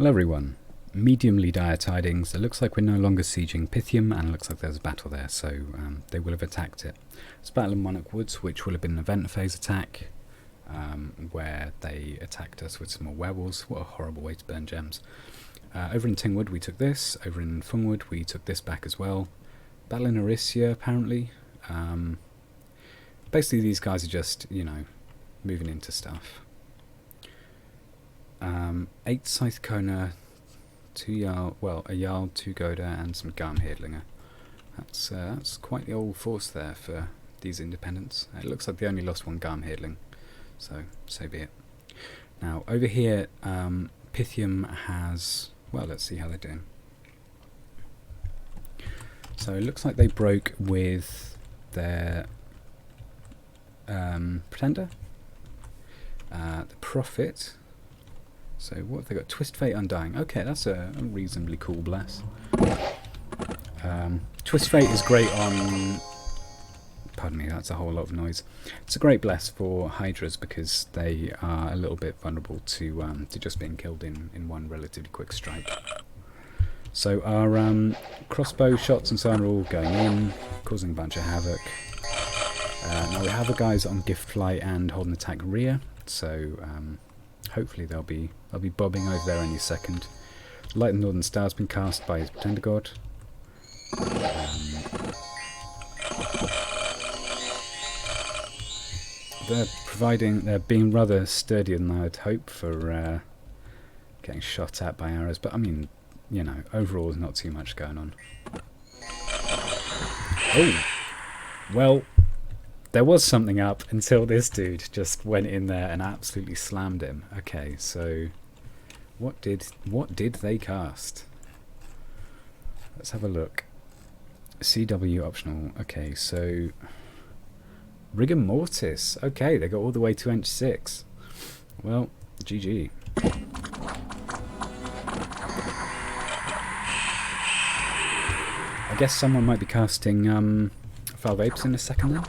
Hello everyone. Mediumly dire tidings. It looks like we're no longer sieging Pythium, and it looks like there's a battle there, so they will have attacked it. It's Battle of Monarch Woods, which will have been an event phase attack, where they attacked us with some more werewolves. What a horrible way to burn gems. Over in Tingwood we took this. Over in Fungwood we took this back as well. Battle in Orisia, apparently. Basically these guys are just, you know, moving into stuff. 8 Scythe Kona, 2 Jarl, well, a Jarl, 2 Goda, and some Garmherdlinger. That's quite the old force there for these independents. It looks like they only lost 1 Garmherdling, so be it. Now, over here, Pythium has, well, let's see how they're doing. So it looks like they broke with their Pretender, the Prophet. So what have they got? Twist Fate Undying. Okay, that's a reasonably cool bless. Twist Fate is great on... Pardon me, that's a whole lot of noise. It's a great bless for Hydras because they are a little bit vulnerable to just being killed in one relatively quick strike. So our crossbow shots and so on are all going in, causing a bunch of havoc. Now we have the guys on Gift Flight and Hold and Attack rear, so hopefully they'll be bobbing over there any second. Light and Northern Star's been cast by his Pretender God. They're being rather sturdier than I would hope for getting shot at by arrows, but I mean, you know, overall there's not too much going on. Oh! Well, there was something up until this dude just went in there and absolutely slammed him. Okay, so what did they cast? Let's have a look. CW optional. Okay, so Rigor Mortis. Okay, they got all the way to Inch 6. Well, GG. I guess someone might be casting Valve Apes in a second then.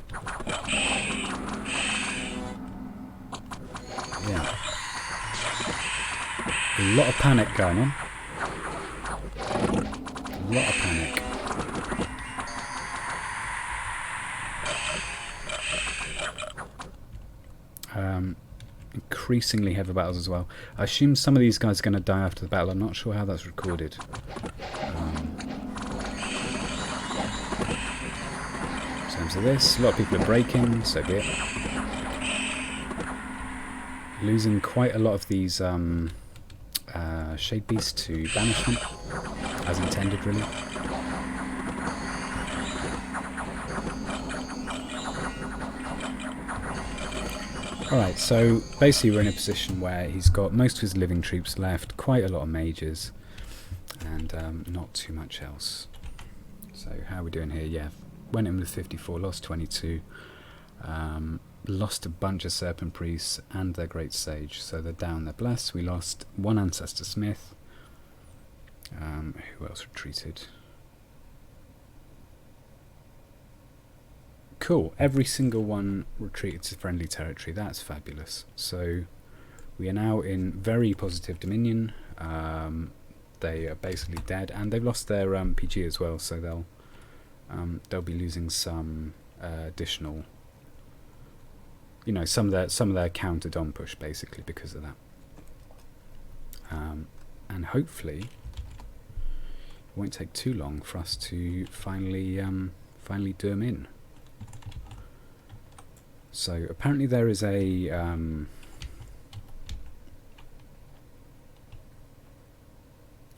Yeah. A lot of panic going on. A lot of panic. Increasingly heavy battles as well. I assume some of these guys are going to die after the battle. I'm not sure how that's recorded. In terms of this, a lot of people are breaking, so be it. Losing quite a lot of these Shade Beasts to banishment, as intended really. Alright, so basically we're in a position where he's got most of his living troops left, quite a lot of mages, and not too much else. So how are we doing here? Yeah, went in with 54, lost 22, lost a bunch of Serpent Priests and their Great Sage, so they're down, they're blessed. We lost 1 Ancestor Smith. Who else retreated? Cool, every single one retreated to friendly territory. That's fabulous. So we are now in very positive dominion. They are basically dead, and they've lost their PG as well, so they'll be losing some additional, you know, some of their counter dom push basically because of that. And hopefully it won't take too long for us to finally do them in. So apparently there is a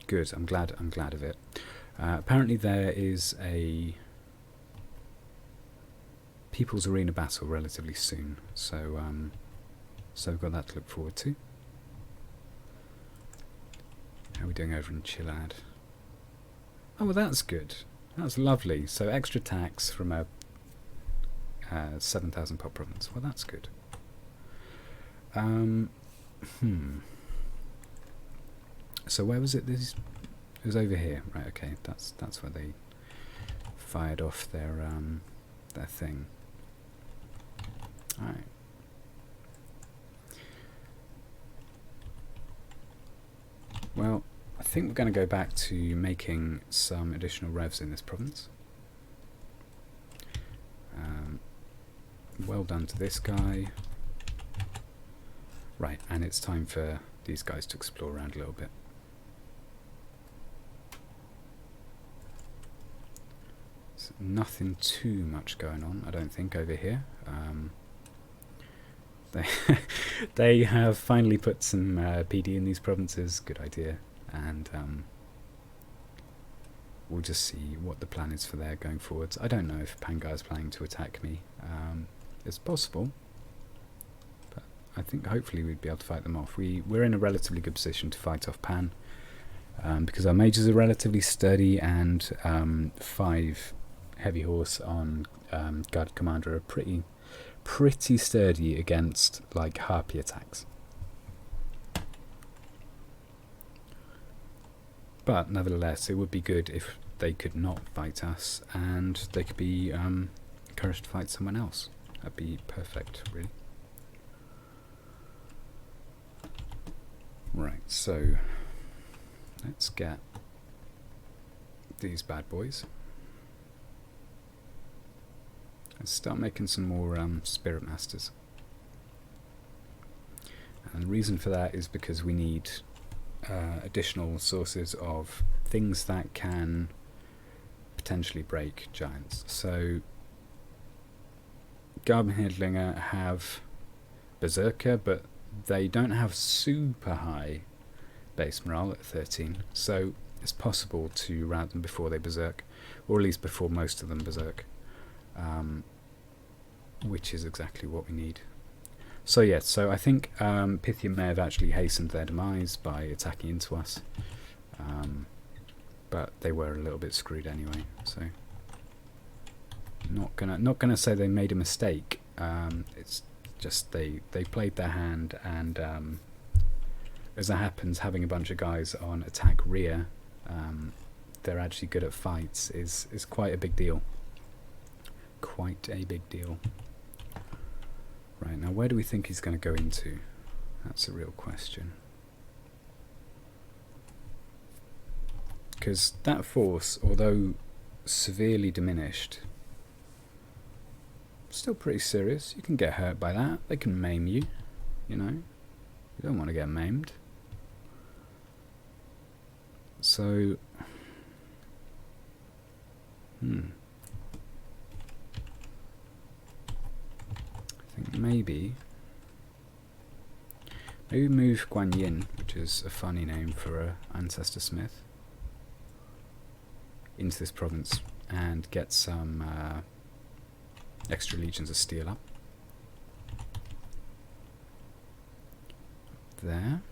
good. I'm glad of it. Apparently there is a People's Arena battle relatively soon, so we've got that to look forward to. How are we doing over in Chilad? Oh, well, that's good. That's lovely. So extra tax from a 7,000 pop province. Well, that's good. So where was it? It was over here, right? Okay, that's where they fired off their thing. All right. Well, I think we're going to go back to making some additional revs in this province. Well done to this guy. Right, and it's time for these guys to explore around a little bit. So nothing too much going on, I don't think, over here. They have finally put some PD in these provinces. Good idea. And we'll just see what the plan is for there going forwards. I don't know if Pangar is planning to attack me. It's possible, but I think hopefully we'd be able to fight them off. We're in a relatively good position to fight off Pan, because our mages are relatively sturdy, and 5 heavy horse on guard commander are pretty sturdy against like harpy attacks. But nevertheless, it would be good if they could not fight us and they could be encouraged to fight someone else. That'd be perfect, really. Right, so let's get these bad boys. Let's start making some more Spirit Masters. And the reason for that is because we need additional sources of things that can potentially break giants. So Garbenherdlinger have Berserker, but they don't have super high base morale at 13, so it's possible to rout them before they berserk, or at least before most of them berserk, which is exactly what we need. So yeah, so I think Pythium may have actually hastened their demise by attacking into us, but they were a little bit screwed anyway. So not gonna say they made a mistake. It's just they played their hand, and as it happens, having a bunch of guys on attack rear, they're actually good at fights is quite a big deal. Quite a big deal. Right, now where do we think he's going to go into? That's a real question. Because that force, although severely diminished, still pretty serious. You can get hurt by that. They can maim you, you know. You don't want to get maimed. So, I think maybe move Guan Yin, which is a funny name for a ancestor smith, into this province and get some extra legions of steel up. There.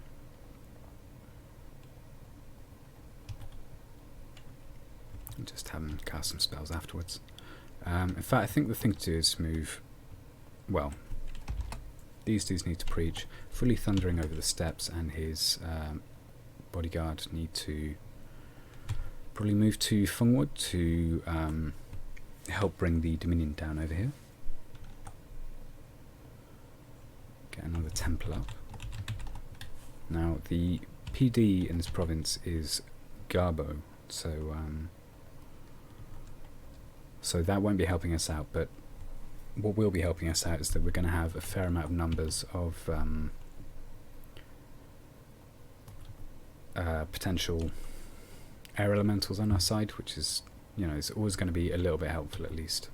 And just have them cast some spells afterwards. In fact, I think the thing to do is move. Well, these dudes need to preach. Fully Thundering over the steppes and his bodyguard need to probably move to Fungwood to help bring the Dominion down over here. Get another temple up. Now, the PD in this province is Garbo, so so that won't be helping us out, but what will be helping us out is that we're going to have a fair amount of numbers of potential air elementals on our side, which is, you know, is always going to be a little bit helpful at least.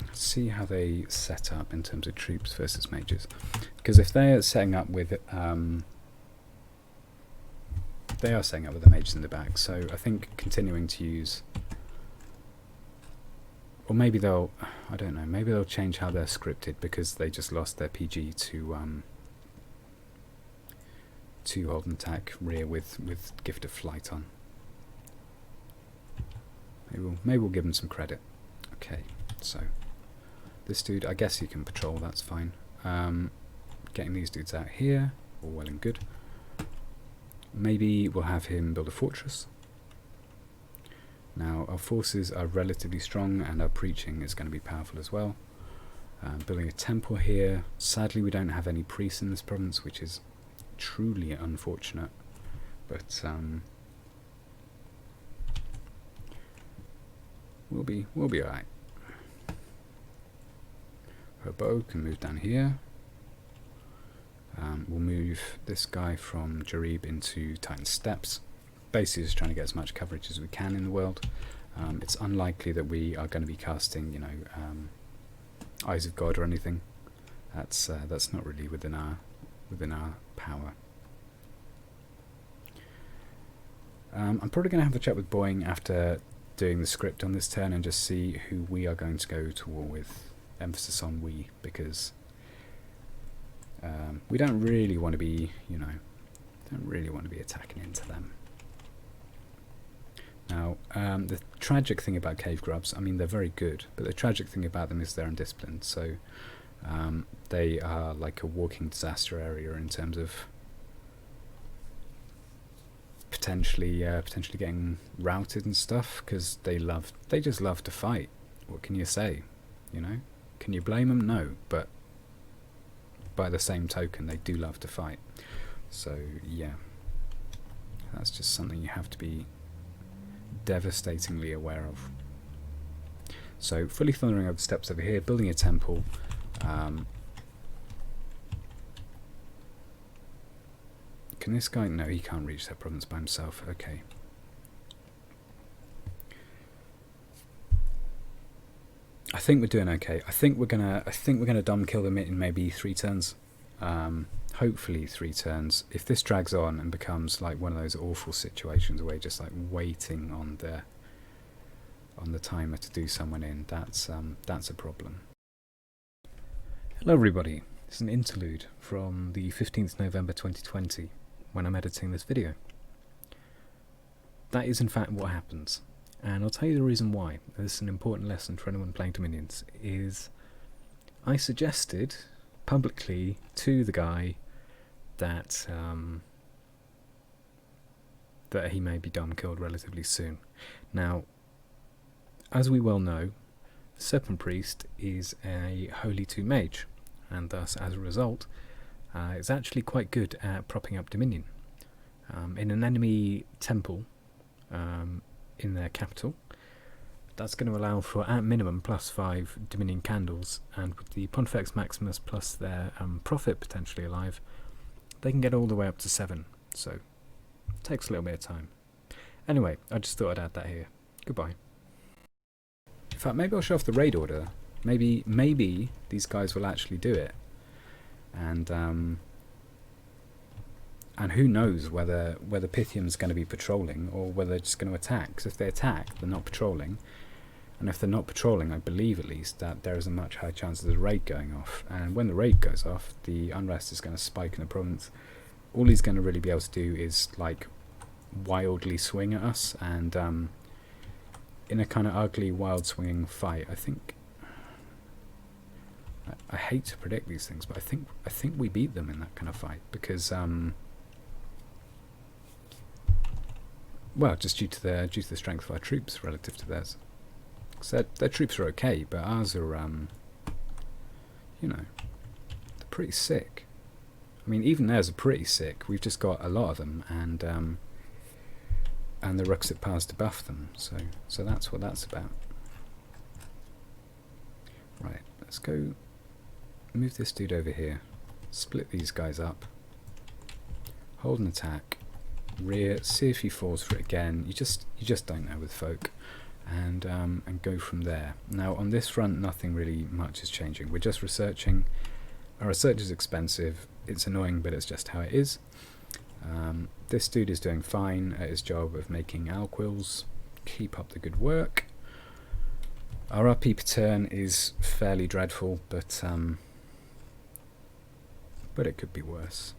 Let's see how they set up in terms of troops versus mages, because if they are setting up with they are setting up with the mages in the back, so I think continuing to use, or maybe they'll, I don't know, maybe they'll change how they're scripted because they just lost their PG to hold an attack rear with Gift of Flight on. Maybe we'll give them some credit. Okay, so this dude, I guess he can patrol, that's fine. Getting these dudes out here, all well and good. Maybe we'll have him build a fortress. Now, our forces are relatively strong and our preaching is going to be powerful as well. Building a temple here. Sadly, we don't have any priests in this province, which is truly unfortunate. but we'll be alright. Her bow can move down here. We'll move this guy from Jarib into Titan's Steps. Basically just trying to get as much coverage as we can in the world. It's unlikely that we are going to be casting, you know, Eyes of God or anything. That's not really within our power. I'm probably going to have a chat with Boeing after doing the script on this turn and just see who we are going to go to war with. Emphasis on we, because we don't really want to be, you know, attacking into them. Now, the tragic thing about cave grubs, I mean, they're very good, but the tragic thing about them is they're undisciplined, so they are like a walking disaster area in terms of potentially getting routed and stuff, because they just love to fight. What can you say? You know, can you blame them? No, but by the same token, they do love to fight. So yeah, that's just something you have to be devastatingly aware of. So fully thundering over the steps over here, building a temple. Can this guy? No, he can't reach that province by himself. Okay. I think we're doing okay. I think we're gonna dumb kill them in maybe 3 turns. Hopefully 3 turns. If this drags on and becomes like one of those awful situations where you're just like waiting on the timer to do someone in, that's a problem. Hello everybody. It's an interlude from the 15th November 2020 when I'm editing this video. That is in fact what happens. And I'll tell you the reason why. This is an important lesson for anyone playing Dominions. Is I suggested publicly to the guy that that he may be dumb killed relatively soon. Now, as we well know, the Serpent Priest is a Holy 2 mage, and thus, as a result, is actually quite good at propping up Dominion. In an enemy temple in their capital, that's going to allow for, at minimum, +5 Dominion candles, and with the Pontifex Maximus plus their Prophet potentially alive, they can get all the way up to 7, so it takes a little bit of time. Anyway, I just thought I'd add that here. Goodbye. In fact, maybe I'll show off the raid order. Maybe these guys will actually do it, and who knows whether Pythium's going to be patrolling or whether they're just going to attack. Because if they attack, they're not patrolling, and if they're not patrolling, I believe at least that there is a much higher chance of the raid going off. And when the raid goes off, the unrest is going to spike in the province. All he's going to really be able to do is like wildly swing at us, and in a kind of ugly, wild swinging fight, I think. I hate to predict these things, but I think we beat them in that kind of fight, because well, just due to the strength of our troops relative to theirs. Because their troops are okay, but ours are you know, they're pretty sick. I mean, even theirs are pretty sick. We've just got a lot of them, and the Ruxit powers to buff them. So that's what that's about. Right, let's go move this dude over here. Split these guys up. Hold an attack. Rear. See if he falls for it again. You just don't know with folk. And go from there. Now on this front, nothing really much is changing. We're just researching. Our research is expensive. It's annoying, but it's just how it is. This dude is doing fine at his job of making alquils. Keep up the good work. Our RP per turn is fairly dreadful, but it could be worse.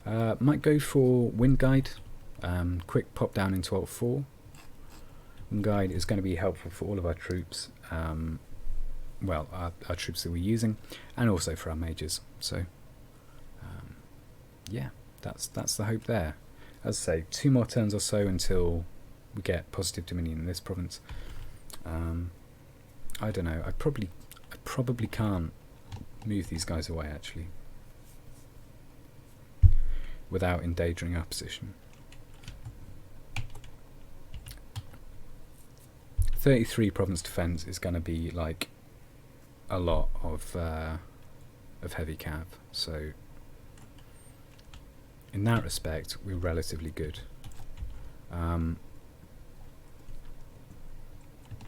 Might go for Wind Guide. Quick pop down into Alt 4. Wind Guide is going to be helpful for all of our troops. Well, our troops that we're using, and also for our mages. So, yeah, that's the hope there. As I say, 2 more turns or so until we get positive Dominion in this province. I don't know. I probably can't move these guys away, actually. without endangering our position. 33 province defense is going to be like a lot of heavy cav, so in that respect we're relatively good.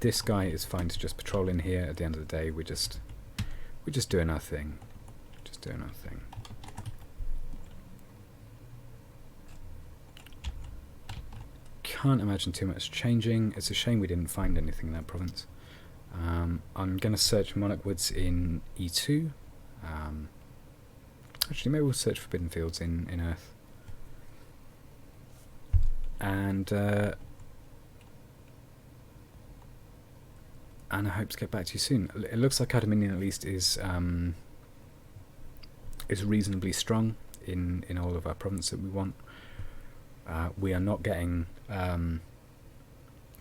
This guy is fine to just patrol in here. At the end of the day, we're just doing our thing, Can't imagine too much changing. It's a shame we didn't find anything in that province. I'm going to search Monarch Woods in E2. Actually, maybe we'll search Forbidden Fields in Earth. And I hope to get back to you soon. It looks like our Dominion at least is reasonably strong in all of our provinces that we want. We are not getting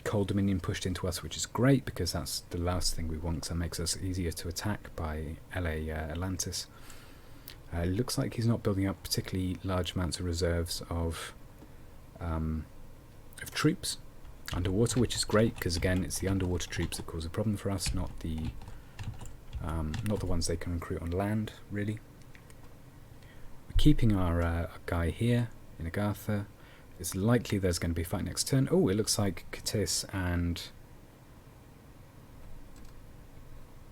Cold Dominion pushed into us, which is great because that's the last thing we want, because that makes us easier to attack by Atlantis. It looks like he's not building up particularly large amounts of reserves of troops underwater, which is great because again it's the underwater troops that cause a problem for us, not the ones they can recruit on land, really. We're keeping our guy here in Agartha. It's likely there's going to be a fight next turn. Oh, it looks like Katis and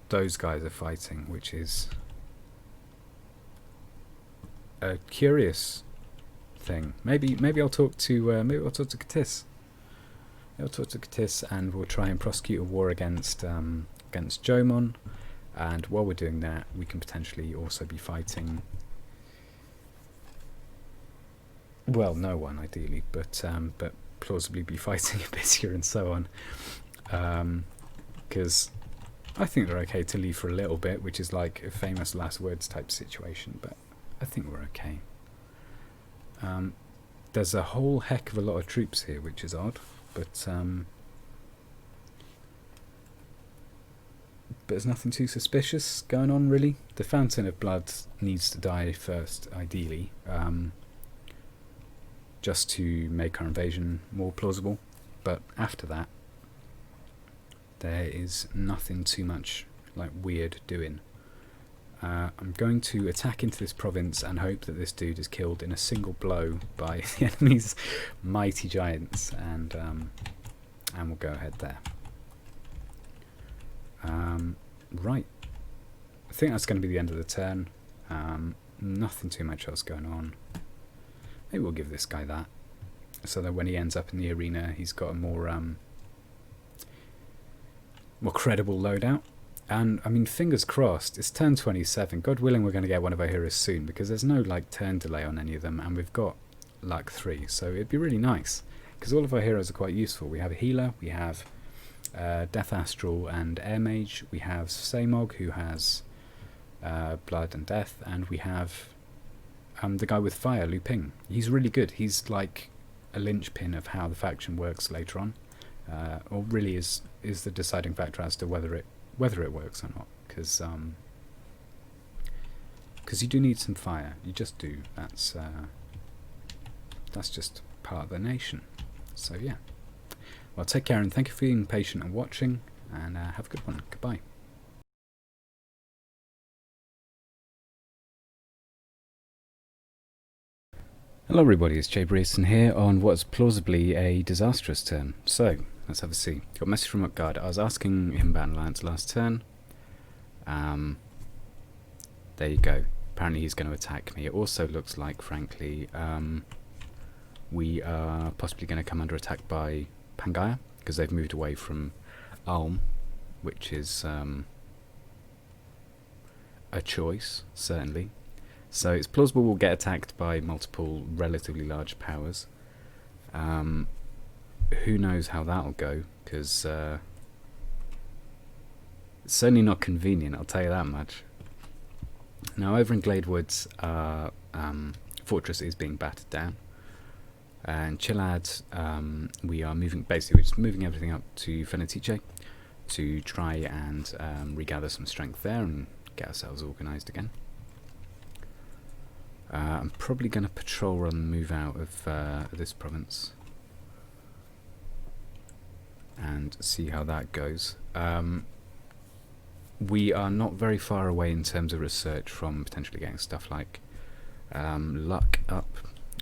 those guys are fighting, which is a curious thing. Maybe I'll talk to Katis. I'll talk to Katis and we'll try and prosecute a war against Jomon. And while we're doing that, we can potentially also be fighting. Well, no one ideally, but plausibly be fighting Abysia and so on, because I think they're okay to leave for a little bit, which is like a famous last words type situation. But I think we're okay. There's a whole heck of a lot of troops here, which is odd, but there's nothing too suspicious going on really. The Fountain of Blood needs to die first, ideally. Just to make our invasion more plausible, but after that there is nothing too much like weird doing. I'm going to attack into this province and hope that this dude is killed in a single blow by the enemy's mighty giants, and we'll go ahead there. Right, I think that's going to be the end of the turn. Nothing too much else going on. Maybe we'll give this guy that, so that when he ends up in the arena, he's got a more credible loadout. And I mean, fingers crossed. It's turn 27. God willing, we're going to get one of our heroes soon, because there's no like turn delay on any of them, and we've got luck 3, so it'd be really nice. Because all of our heroes are quite useful. We have a healer, we have Death Astral and Air Mage, we have Samog who has Blood and Death, and we have the guy with fire, Lu Ping. He's really good. He's like a linchpin of how the faction works later on, or really is the deciding factor as to whether it works or not. Because you do need some fire. You just do. That's just part of the nation. So yeah. Well, take care and thank you for being patient and watching. And have a good one. Goodbye. Hello everybody, it's Jay Breeson here on what's plausibly a disastrous turn. So, let's have a see. Got a message from Utgard. I was asking him about an alliance last turn. There you go. Apparently he's going to attack me. It also looks like, frankly, we are possibly going to come under attack by Pangaea, because they've moved away from Ulm, which is a choice, certainly. So it's plausible we'll get attacked by multiple relatively large powers. Who knows how that'll go, because it's certainly not convenient, I'll tell you that much. Now over in Glade Woods, our fortress is being battered down. And Chilad, we are moving, basically we're just moving everything up to Fenetice to try and regather some strength there and get ourselves organised again. I'm probably going to patrol rather than move out of this province and see how that goes. We are not very far away in terms of research from potentially getting stuff like luck up,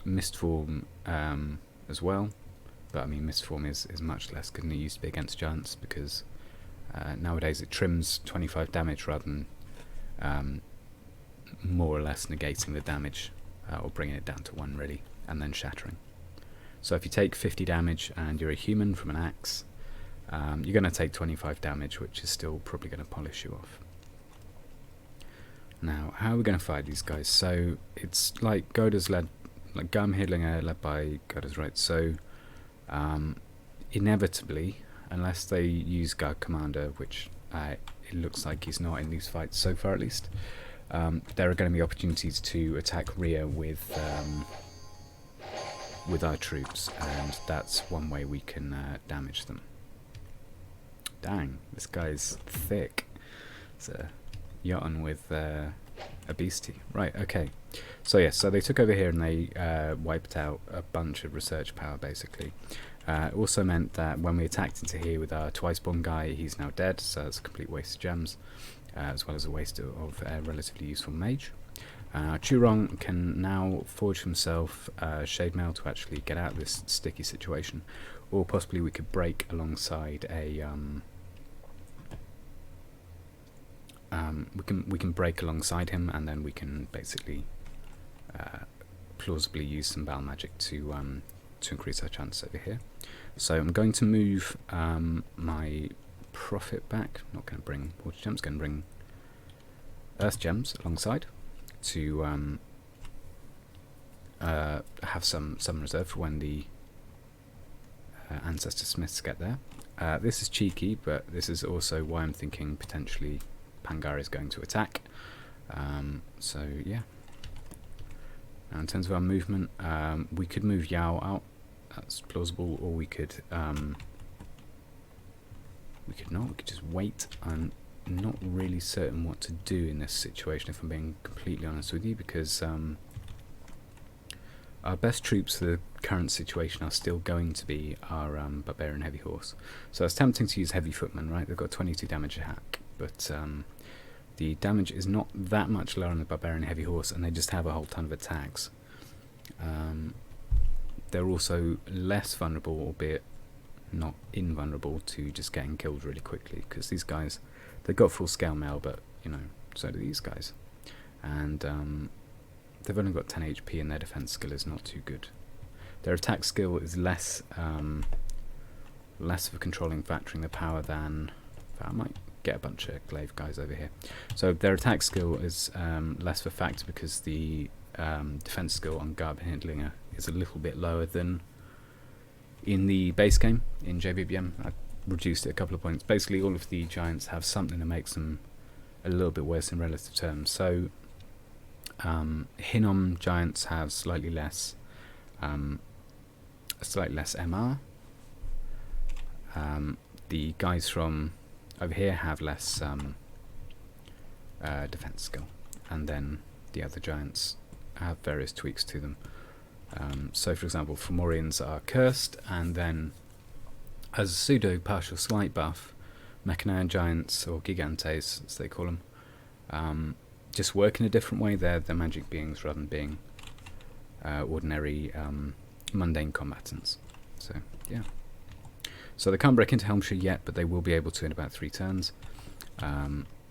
mistform as well, but I mean mistform is much less good than it used to be against giants, because nowadays it trims 25 damage rather than more or less negating the damage, or bringing it down to 1 really, and then shattering. So if you take 50 damage and you're a human from an axe, you're going to take 25 damage, which is still probably going to polish you off. Now, how are we going to fight these guys? So it's like Goda's led, like Garmhidlinger led by Goda's right. So inevitably, unless they use Guard Commander, which it looks like he's not in these fights so far at least, there are going to be opportunities to attack rear with our troops, and that's one way we can damage them. Dang, this guy's thick. It's a Jotun with a beastie. Right, okay. So yes, so they took over here and they wiped out a bunch of research power, basically. It also meant that when we attacked into here with our twice-born guy, he's now dead, so it's a complete waste of gems, as well as a waste of a relatively useful mage. Churong can now forge himself Shade Mail to actually get out of this sticky situation, or possibly we could break alongside a we can break alongside him, and then we can basically plausibly use some battle magic to increase our chance over here. So I'm going to move my profit back. Not going to bring water gems. Going to bring earth gems alongside to have some reserve for when the ancestor smiths get there. This is cheeky, but this is also why I'm thinking potentially Pangar is going to attack. So yeah. Now in terms of our movement, we could move Yao out. That's plausible, or we could not. We could just wait. I'm not really certain what to do in this situation, if I'm being completely honest with you, because our best troops for the current situation are still going to be our Barbarian Heavy Horse. So it's tempting to use Heavy Footman, right? They've got 22 damage a hack, but the damage is not that much lower on the Barbarian Heavy Horse, and they just have a whole ton of attacks. They're also less vulnerable, albeit not invulnerable, to just getting killed really quickly, because these guys, they've got full scale mail, but you know, so do these guys, and they've only got 10 HP and their defense skill is not too good. Their attack skill is less of a controlling factor in the power than... I might get a bunch of glaive guys over here. So their attack skill is less of a factor because the defense skill on Garb-Hindlinger is a little bit lower than in the base game in JVBM. I reduced it a couple of points. Basically all of the giants have something that makes them a little bit worse in relative terms. So Hinnom giants have slightly less MR. The guys from over here have less defense skill, and then the other giants have various tweaks to them. So for example, Fomorians are cursed, and then as a pseudo partial slight buff, Mechanian giants, or Gigantes as they call them, just work in a different way. They're magic beings rather than being ordinary mundane combatants. So yeah. So they can't break into Helmshire yet, but they will be able to in about 3 turns.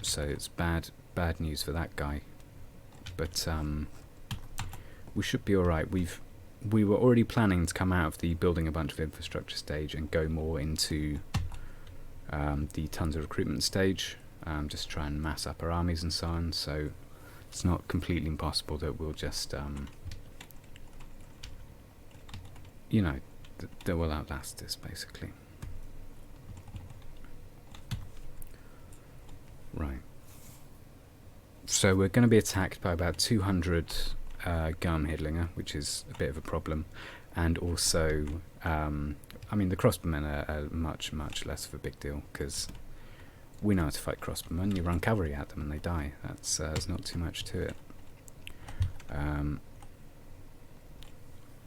So it's bad news for that guy. But we should be alright. We were already planning to come out of the building a bunch of infrastructure stage and go more into the tons of recruitment stage. Just try and mass up our armies and so on. So it's not completely impossible that we'll just, you know, that will outlast this basically. Right. So we're going to be attacked by about 200 Garmhidlinger, which is a bit of a problem, and also, I mean, the crossbowmen are much less of a big deal, because we know how to fight crossbowmen. You run cavalry at them and they die. That's there's not too much to it.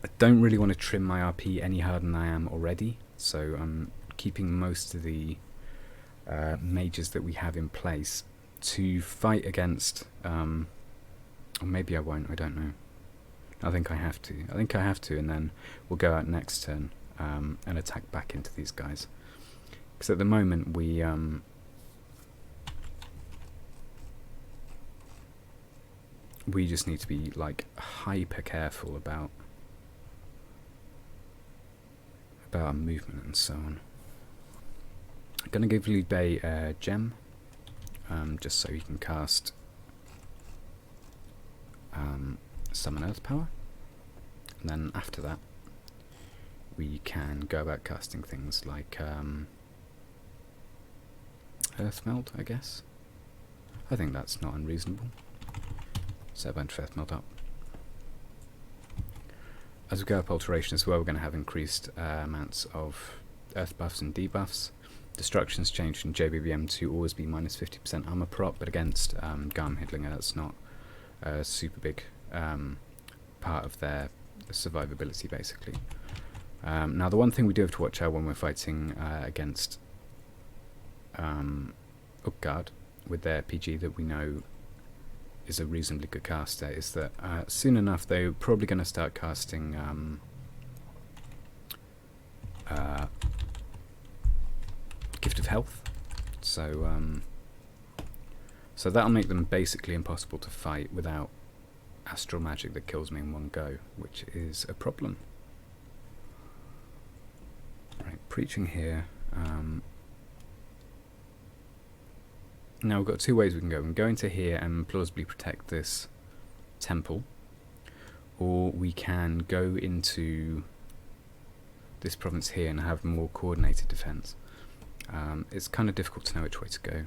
I don't really want to trim my RP any harder than I am already, so I'm keeping most of the mages that we have in place to fight against, or maybe I won't, I don't know. I think I have to. And then we'll go out next turn and attack back into these guys. Because at the moment we just need to be like hyper careful about our movement and so on. I'm gonna give Liu Bei a gem, just so he can cast summon earth power, and then after that we can go about casting things like earth melt, I guess. I think that's not unreasonable. Set a bunch of earth melt up. As we go up alteration as well, we're going to have increased amounts of earth buffs and debuffs. Destruction's changed from JBBM to always be minus 50% armor prop, but against Garm Hidlinger that's not a super big part of their survivability, basically. Now the one thing we do have to watch out when we're fighting against Utgard with their PG that we know is a reasonably good caster is that soon enough they're probably going to start casting Gift of Health, so that'll make them basically impossible to fight without astral magic that kills me in one go, which is a problem. Right, preaching here. Now we've got two ways we can go. We can go into here and plausibly protect this temple, or we can go into this province here and have more coordinated defense. It's kind of difficult to know which way to go.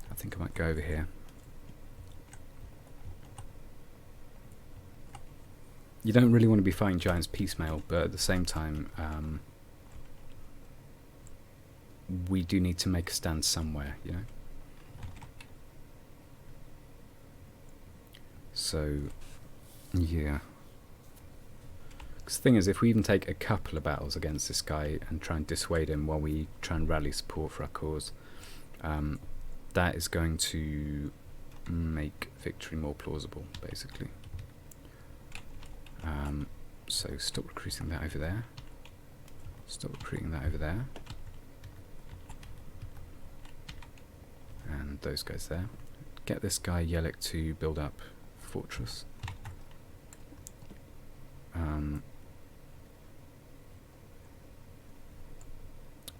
I think I might go over here. You don't really want to be fighting giants piecemeal, but at the same time we do need to make a stand somewhere, you know. So yeah, because the thing is, if we even take a couple of battles against this guy and try and dissuade him while we try and rally support for our cause, that is going to make victory more plausible, basically. So stop recruiting that over there. Stop recruiting that over there. And those guys there. Get this guy Yelik to build up fortress.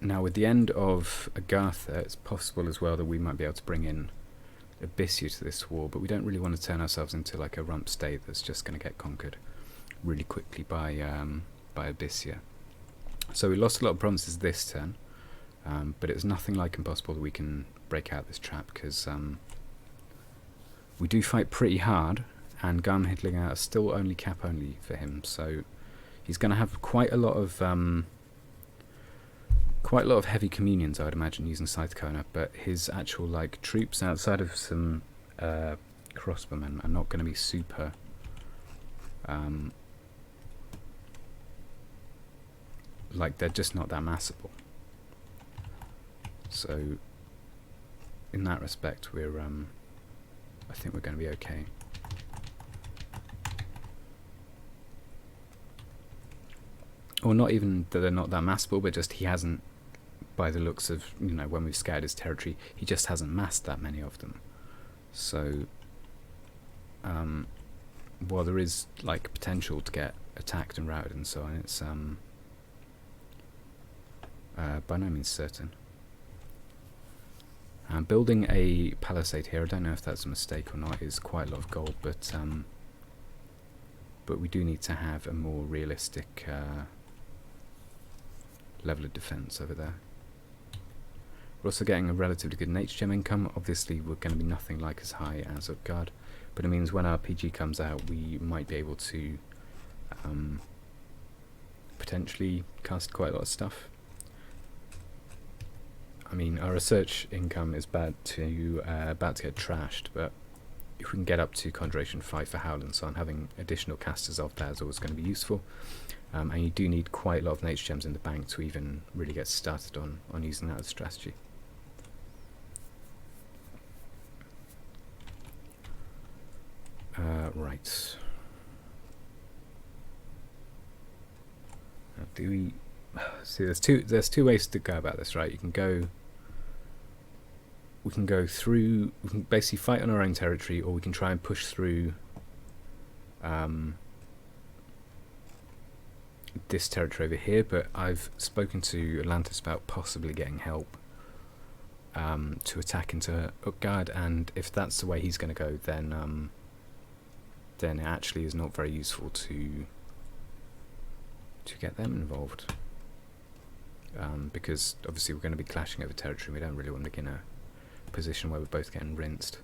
Now with the end of Agartha, it's possible as well that we might be able to bring in Abyssea to this war, but we don't really want to turn ourselves into like a rump state that's just going to get conquered really quickly by Abyssea. So we lost a lot of provinces this turn, but it's nothing like impossible that we can break out this trap, because we do fight pretty hard, and Garm Hidlinger are still only cap only for him, so he's going to have quite a lot of heavy communions, I would imagine, using Scythecona, but his actual like troops outside of some crossbowmen are not going to be super like, they're just not that massable. So in that respect we're I think we're going to be okay. Or not even that they're not that massable, but just he hasn't, by the looks of, you know, when we've scoured his territory, he just hasn't massed that many of them. So while there is like potential to get attacked and routed and so on, it's by no means certain. Building a palisade here, I don't know if that's a mistake or not, is quite a lot of gold, but we do need to have a more realistic level of defense over there. We're also getting a relatively good nature gem income. Obviously we're going to be nothing like as high as Utgard, but it means when our PG comes out we might be able to potentially cast quite a lot of stuff. I mean, our research income is about to get trashed, but if we can get up to Conjuration 5 for Howl and so on, having additional casters of that is always going to be useful. And you do need quite a lot of nature gems in the bank to even really get started on using that as a strategy. Right. Now do we see? There's two ways to go about this, right? We can go through. We can basically fight on our own territory, or we can try and push through this territory over here. But I've spoken to Atlantis about possibly getting help to attack into Utgard, and if that's the way he's going to go, then it actually is not very useful to get them involved, because obviously we're going to be clashing over territory. We don't really want to get in a position where we're both getting rinsed.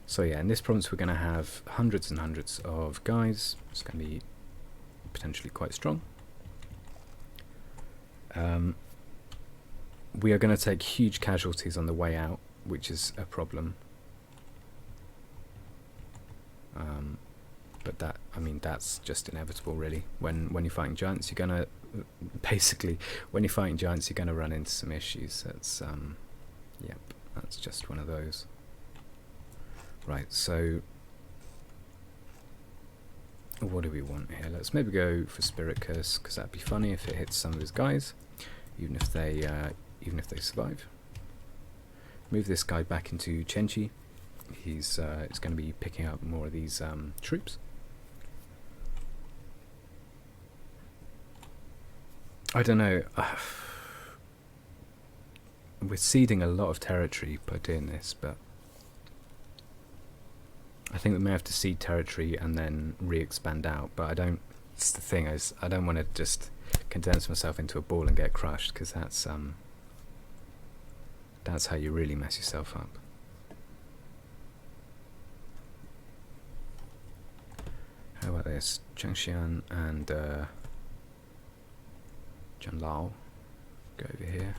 So yeah, in this province we're going to have hundreds and hundreds of guys. It's going to be potentially quite strong. We are going to take huge casualties on the way out, which is a problem. But that, I mean, that's just inevitable, really. When you're fighting giants, you're gonna basically, when you're fighting giants, you're gonna run into some issues. That's yep, that's just one of those. Right, so what do we want here? Let's maybe go for Spirit Curse, because that'd be funny if it hits some of his guys, even if they survive. Move this guy back into Chenchi. He's going to be picking up more of these troops. I don't know. We're ceding a lot of territory by doing this, but I think we may have to cede territory and then re-expand out. But I don't. It's the thing is, I don't want to just condense myself into a ball and get crushed, because that's how you really mess yourself up. How about this? Changshan and Jianlao go over here.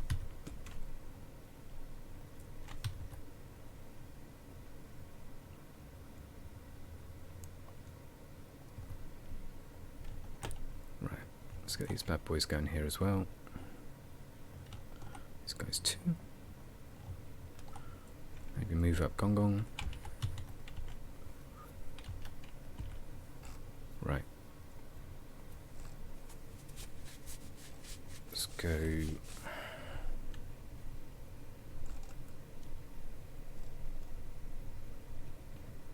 Right, let's get these bad boys going here as well. These guys too. Maybe move up Gong Gong. Right. Let's go.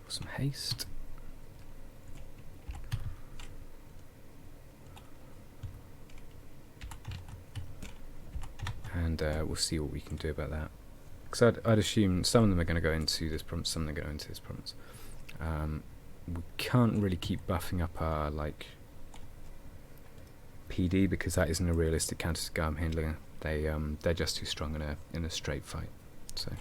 For some haste. And we'll see what we can do about that. Because I'd assume some of them are going to go into this province, some of them are going to go into this province. We can't really keep buffing up our PD, because that isn't a realistic counter to Garm Handler. They're just too strong in a straight fight. So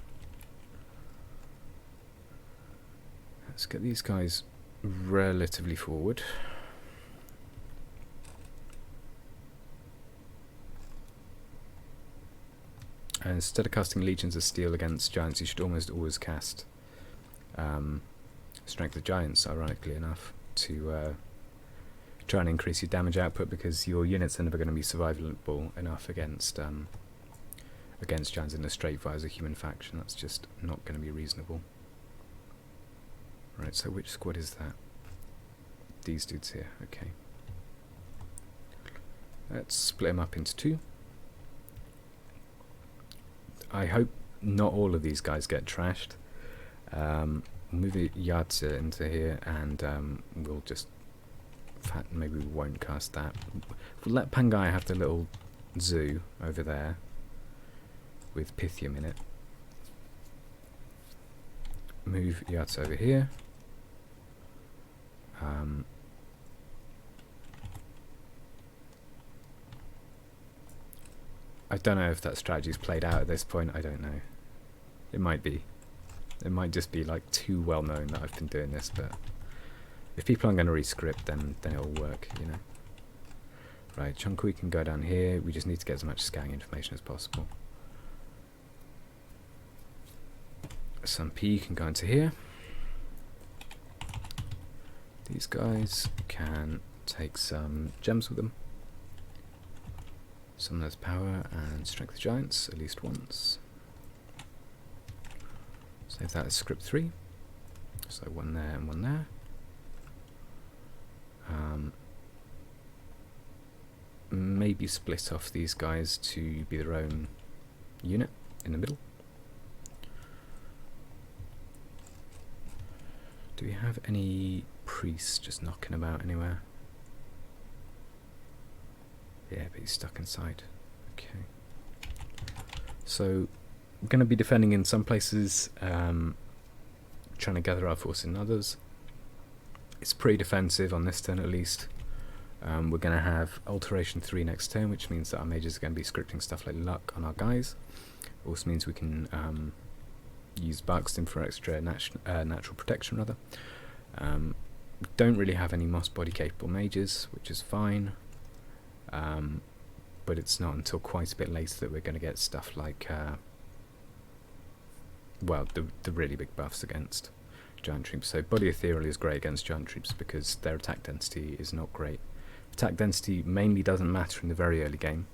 let's get these guys relatively forward. And instead of casting Legions of Steel against giants, you should almost always cast Strength of Giants, ironically enough, to try and increase your damage output, because your units are never going to be survivable enough against giants in a straight fight as a human faction. That's just not going to be reasonable. Right, so which squad is that? These dudes here, okay. Let's split them up into two. I hope not all of these guys get trashed. Move the Yatze into here, and we'll just... In fact, maybe we won't cast that. We'll let Pangai have the little zoo over there with Pythium in it. Move Yatze over here. I don't know if that strategy's played out at this point. I don't know. It might be. It might just be like too well known that I've been doing this, but if people aren't going to rescript, then it'll work, you know. Right, Chunkui can go down here. We just need to get as much scouting information as possible. Some P can go into here. These guys can take some gems with them. Some of those power and strength of giants at least once. Save that as script 3. So one there and one there. Maybe split off these guys to be their own unit in the middle. Do we have any priests just knocking about anywhere? Yeah, but he's stuck inside. Okay. So we're going to be defending in some places, trying to gather our force in others. It's pretty defensive on this turn at least. We're going to have Alteration 3 next turn, which means that our mages are going to be scripting stuff like luck on our guys. Also means we can use Barkston for extra natural protection rather. Don't really have any moss body capable mages, which is fine. But it's not until quite a bit later that we're going to get stuff like well, the really big buffs against giant troops. So Body Ethereal is great against giant troops because their attack density is not great. Attack density mainly doesn't matter in the very early game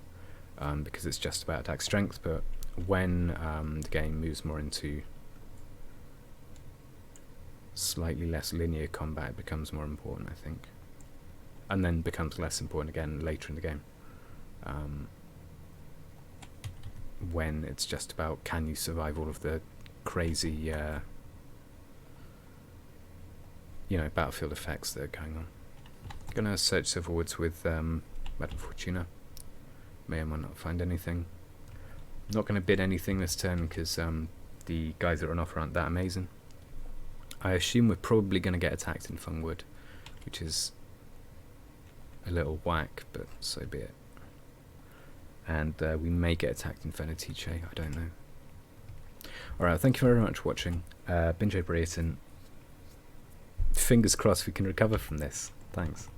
because it's just about attack strength, but when the game moves more into slightly less linear combat, it becomes more important, I think. And then becomes less important again later in the game. When it's just about can you survive all of the crazy you know, battlefield effects that are going on. I'm going to search Civil Woods with Madame Fortuna. May or may not find anything. Not going to bid anything this turn because the guys that are on offer aren't that amazing. I assume we're probably going to get attacked in Fungwood, which is a little whack, but so be it. And we may get attacked in Venetice, I don't know. Alright, thank you very much for watching. Binge Brereton. Fingers crossed we can recover from this. Thanks.